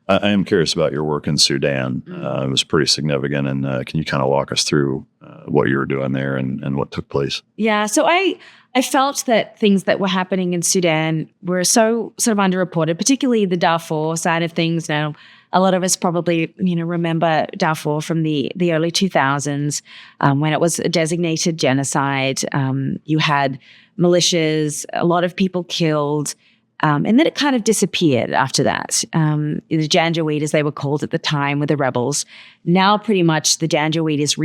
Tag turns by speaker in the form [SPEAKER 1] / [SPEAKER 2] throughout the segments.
[SPEAKER 1] I am curious about your work in Sudan. It was pretty significant. And can you kind of walk us through what you were doing there and what took place?
[SPEAKER 2] Yeah. So I felt that things that were happening in Sudan were so sort of underreported, particularly the Darfur side of things. Now, a lot of us probably, remember Darfur from the early 2000s when it was a designated genocide. You had militias, a lot of people killed. And then it kind of disappeared after that. The Janjaweed, as they were called at the time, were the rebels. Now pretty much the Janjaweed is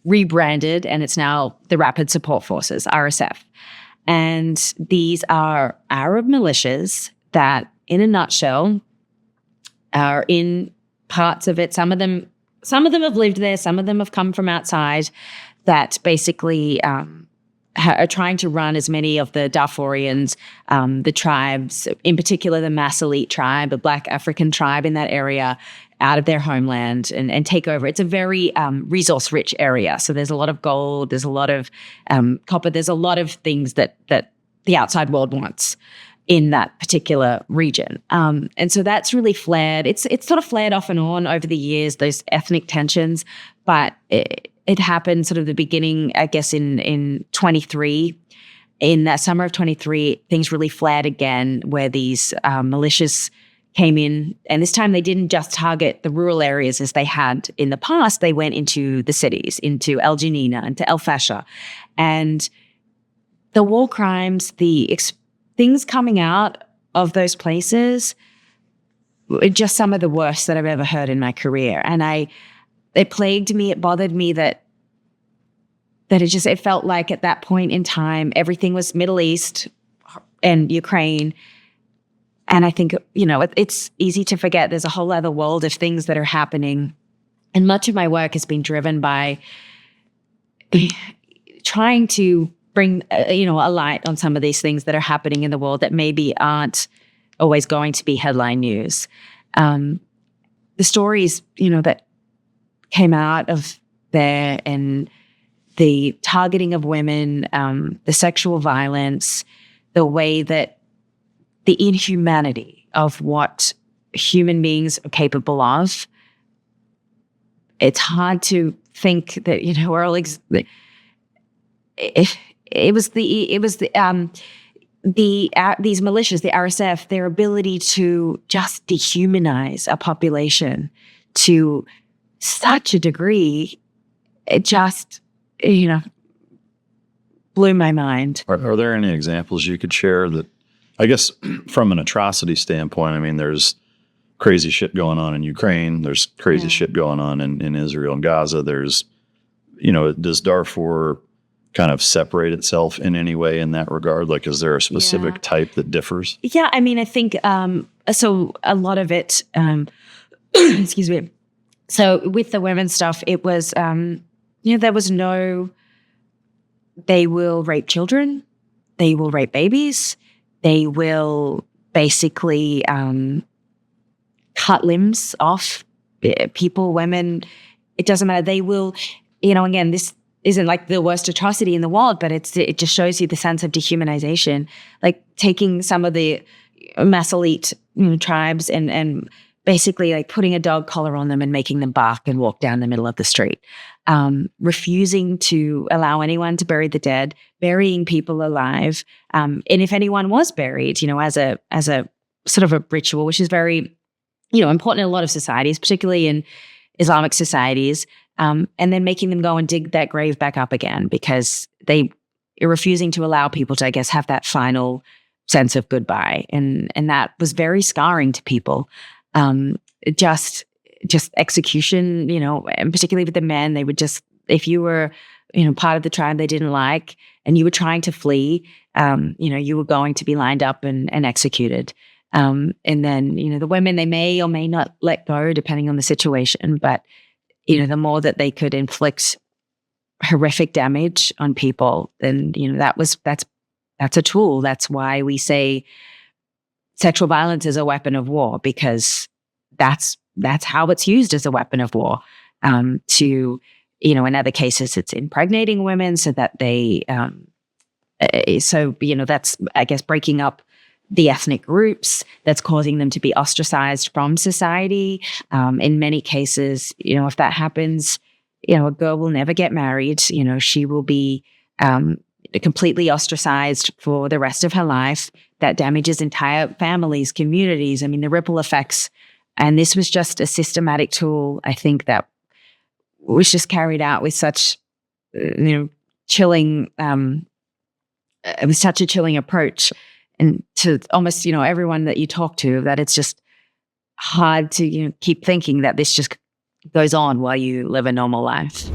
[SPEAKER 2] rebranded, and it's now the Rapid Support Forces, RSF. And these are Arab militias that, in a nutshell, are in parts of it. Some of them have lived there. Some of them have come from outside that basically are trying to run as many of the Darfurians, the tribes, in particular the Masalit tribe, a Black African tribe in that area, out of their homeland and take over. It's a very resource-rich area. So there's a lot of gold, there's a lot of copper, there's a lot of things that the outside world wants in that particular region. And so that's really flared. It's sort of flared off and on over the years, those ethnic tensions, but it happened sort of the beginning, I guess, in 23. In that summer of 23, things really flared again where these militias came in. And this time they didn't just target the rural areas as they had in the past. They went into the cities, into El Janina, into El Fasher. And the war crimes, things coming out of those places were just some of the worst that I've ever heard in my career. And it plagued me, it bothered me that it felt like at that point in time, everything was Middle East and Ukraine. And I think, it's easy to forget there's a whole other world of things that are happening. And much of my work has been driven by trying to bring, a light on some of these things that are happening in the world that maybe aren't always going to be headline news. The stories, that came out of there and the targeting of women, the sexual violence, the way that the inhumanity of what human beings are capable of. It's hard to think that, we're all these militias, the RSF, their ability to just dehumanize a population to such a degree, it just, blew my mind.
[SPEAKER 1] Are there any examples you could share that, I guess, from an atrocity standpoint, I mean, there's crazy shit going on in Ukraine. There's crazy shit going on in Israel and Gaza. There's, does Darfur kind of separate itself in any way in that regard? Like, is there a specific type that differs?
[SPEAKER 2] Yeah, I mean, I think, so a lot of it, excuse me. So with the women stuff, it was, there was no, they will rape children, they will rape babies, they will basically cut limbs off people, women, it doesn't matter. They will, again, this isn't like the worst atrocity in the world, but it just shows you the sense of dehumanization, like taking some of the Masalit tribes and basically like putting a dog collar on them and making them bark and walk down the middle of the street, refusing to allow anyone to bury the dead, burying people alive. And if anyone was buried, as a sort of a ritual, which is very, important in a lot of societies, particularly in Islamic societies, and then making them go and dig that grave back up again because they are refusing to allow people to, I guess, have that final sense of goodbye. And that was very scarring to people. Just execution, and particularly with the men, they would just, if you were, part of the tribe they didn't like and you were trying to flee, you were going to be lined up and executed. And then, the women, they may or may not let go depending on the situation, but, the more that they could inflict horrific damage on people, then, that's a tool. That's why we say sexual violence is a weapon of war, because that's how it's used as a weapon of war. To, in other cases, it's impregnating women so that they, that's, I guess, breaking up the ethnic groups, that's causing them to be ostracized from society. In many cases, if that happens, a girl will never get married. She will be completely ostracized for the rest of her life. That damages entire families, communities. I mean, the ripple effects. And this was just a systematic tool, I think, that was just carried out with such, chilling. It was such a chilling approach. And to almost, everyone that you talk to, that it's just hard to keep thinking that this just goes on while you live a normal life.